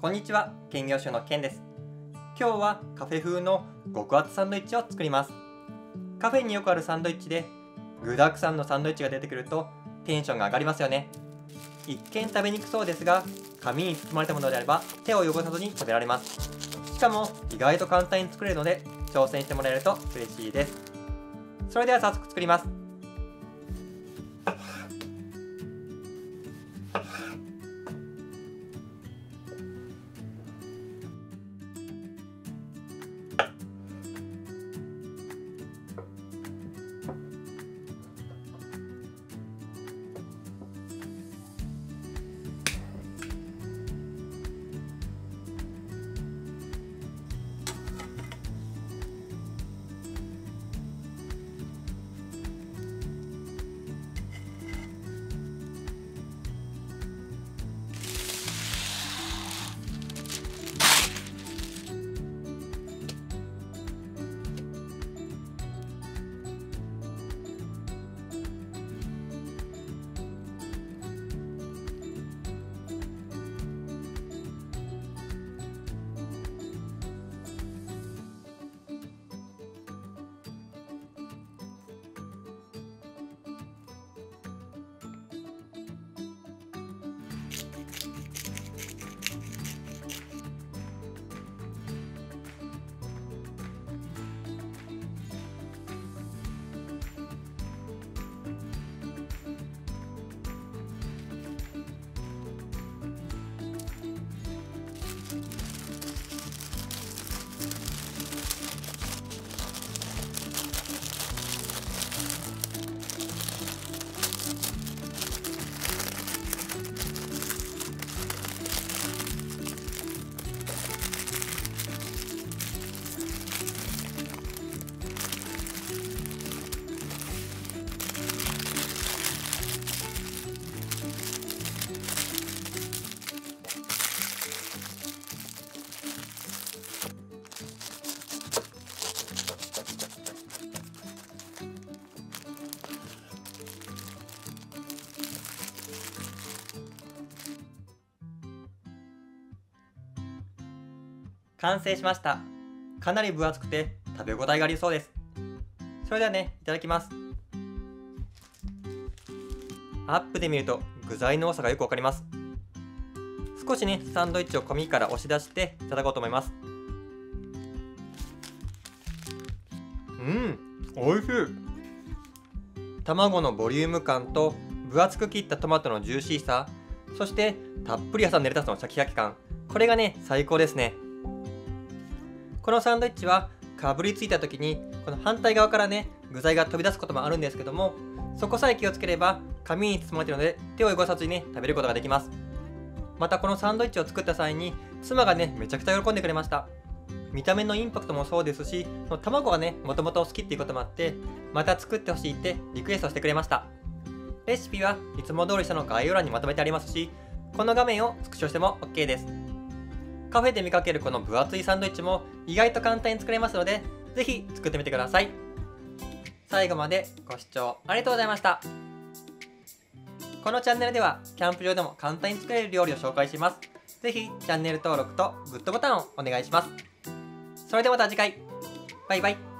こんにちは、兼業主のケンです。今日はカフェ風の極厚サンドイッチを作ります。カフェによくあるサンドイッチで具沢山のサンドイッチが出てくるとテンションが上がりますよね。一見食べにくそうですが、紙に包まれたものであれば手を汚さずに食べられます。しかも意外と簡単に作れるので挑戦してもらえると嬉しいです。それでは早速作ります。完成しました。かなり分厚くて食べ応えがありそうです。それではね、いただきます。アップで見ると具材の多さがよくわかります。少しね、サンドイッチを紙から押し出していただこうと思います。おいしい。卵のボリューム感と分厚く切ったトマトのジューシーさ、そしてたっぷり挟んでレタスのシャキシャキ感、これがね、最高ですね。このサンドイッチはかぶりついた時にこの反対側からね、具材が飛び出すこともあるんですけども、そこさえ気をつければ紙に包まれているので手を汚さずにね、食べることができます。またこのサンドイッチを作った際に妻がね、めちゃくちゃ喜んでくれました。見た目のインパクトもそうですし、卵がね、もともと好きっていうこともあって、また作ってほしいってリクエストしてくれました。レシピはいつも通り下の概要欄にまとめてありますし、この画面をスクショしても OK です。カフェで見かけるこの分厚いサンドイッチも意外と簡単に作れますので、ぜひ作ってみてください。最後までご視聴ありがとうございました。このチャンネルではキャンプ場でも簡単に作れる料理を紹介します。ぜひチャンネル登録とグッドボタンをお願いします。それではまた次回。バイバイ。